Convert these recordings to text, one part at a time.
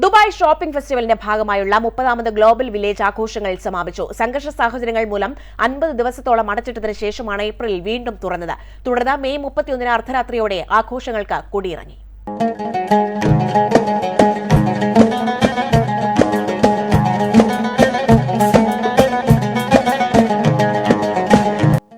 Dubai shopping ഫെസ്റ്റിവലിന്റെ ഭാഗമായുള്ള 30ാമത് global village ആഘോഷങ്ങൾ സമാപിച്ചു. സംഘർഷ സാഹചര്യങ്ങൾ മൂലം 50 ദിവസത്തോളം അടച്ചിട്ടതിന് ശേഷമാണ് ഏപ്രിലിൽ വീണ്ടും തുറന്നത്. തുടർന്ന് മെയ് 31 അർദ്ധരാത്രിയോടെ ആഘോഷങ്ങൾക്ക് കൊടിയിറങ്ങി.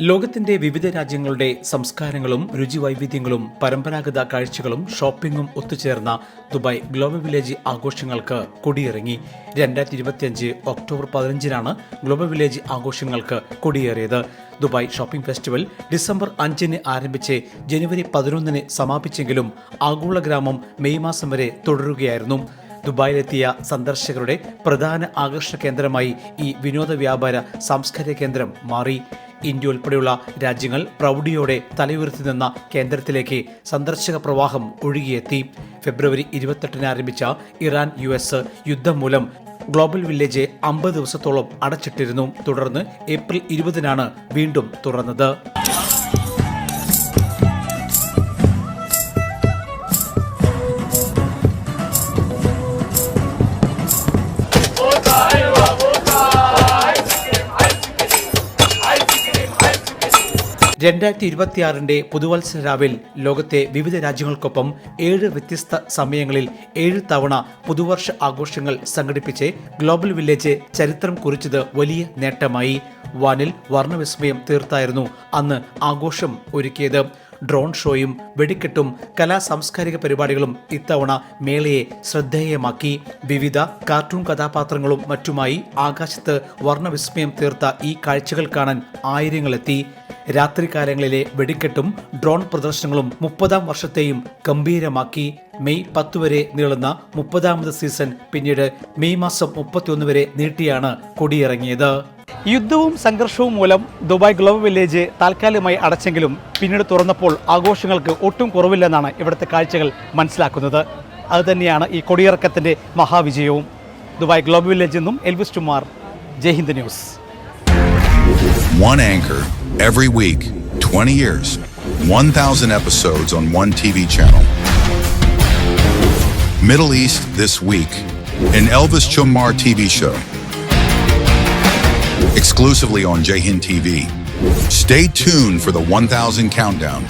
ലോകത്തിന്റെ വിവിധ രാജ്യങ്ങളുടെ സംസ്കാരങ്ങളും രുചിവൈവിധ്യങ്ങളും പരമ്പരാഗത കാഴ്ചകളും ഷോപ്പിംഗും ഒത്തുചേർന്ന ദുബായ് ഗ്ലോബൽ വില്ലേജ് ആഘോഷങ്ങൾക്ക് കൊടിയിറങ്ങി. 2025 ഒക്ടോബർ 15-നാണ് ഗ്ലോബൽ വില്ലേജ് ആഘോഷങ്ങൾക്ക് കൊടിയേറിയത്. ദുബായ് ഷോപ്പിംഗ് ഫെസ്റ്റിവൽ ഡിസംബർ 5-ന് ആരംഭിച്ച് ജനുവരി 11-ന് സമാപിച്ചെങ്കിലും ആഗോള ഗ്രാമം മെയ് മാസം വരെ തുടരുകയായിരുന്നു. ദുബായിലെത്തിയ സന്ദർശകരുടെ പ്രധാന ആകർഷണ കേന്ദ്രമായി ഈ വിനോദ വ്യാപാര സാംസ്കാരിക കേന്ദ്രം മാറി. ഇന്ത്യ ഉൾപ്പെടെയുള്ള രാജ്യങ്ങൾ പ്രൗഢിയോടെ തലയുയർത്തി നിന്ന കേന്ദ്രത്തിലേക്ക് സന്ദർശക പ്രവാഹം ഒഴുകിയെത്തി. ഫെബ്രുവരി 28-ന് ആരംഭിച്ച ഇറാൻ US യുദ്ധം മൂലം ഗ്ലോബൽ വില്ലേജ് 50 ദിവസത്തോളം അടച്ചിട്ടിരുന്നു. തുടർന്ന് ഏപ്രിൽ 20-നാണ് വീണ്ടും തുറന്നത്. പുതുവത്സര രാവിൽ ലോകത്തെ വിവിധ രാജ്യങ്ങൾക്കൊപ്പം 7 വ്യത്യസ്ത സമയങ്ങളിൽ 7 തവണ പുതുവർഷ ആഘോഷങ്ങൾ സംഘടിപ്പിച്ച് ഗ്ലോബൽ വില്ലേജ് ചരിത്രം കുറിച്ചത് വലിയ നേട്ടമായി. വാനിൽ വർണ്ണവിസ്മയം തീർത്തായിരുന്നു അന്ന് ആഘോഷം ഒരുക്കിയത്. ഡ്രോൺ ഷോയും വെടിക്കെട്ടും സാംസ്കാരിക പരിപാടികളും ഇത്തവണ മേളയെ ശ്രദ്ധേയമാക്കി. വിവിധ കാർട്ടൂൺ കഥാപാത്രങ്ങളും മറ്റുമായി ആകാശത്ത് വർണ്ണവിസ്മയം തീർത്ത ഈ കാഴ്ചകൾ കാണാൻ ആയിരങ്ങളെത്തി. രാത്രികാലങ്ങളിലെ വെടിക്കെട്ടും ഡ്രോൺ പ്രദർശനങ്ങളും 30-ാം വർഷത്തെയും ഗംഭീരമാക്കി. മെയ് 10 വരെ നീളുന്ന 30ാമത് സീസൺ പിന്നീട് മെയ് മാസം 31 വരെ നീട്ടിയാണ് കൊടിയിറങ്ങിയത്. യുദ്ധവും സംഘർഷവും മൂലം ദുബായ് ഗ്ലോബൽ വില്ലേജ് താൽക്കാലികമായി അടച്ചെങ്കിലും പിന്നീട് തുറന്നപ്പോൾ ആഘോഷങ്ങൾക്ക് ഒട്ടും കുറവില്ലെന്നാണ് ഇവിടുത്തെ കാഴ്ചകൾ മനസ്സിലാക്കുന്നത്. അതുതന്നെയാണ് ഈ കൊടിയിറക്കത്തിന്റെ മഹാവിജയവും. ദുബായ് ഗ്ലോബൽ വില്ലേജിൽ നിന്നും എൽവിസ് ടുമാർ, Jaihind news. One anchor every week, 20 years, 1,000 episodes on one TV channel. Middle East this week, an Elvis Chumar TV show. Exclusively on Jayhind TV. Stay tuned for the 1000 countdown.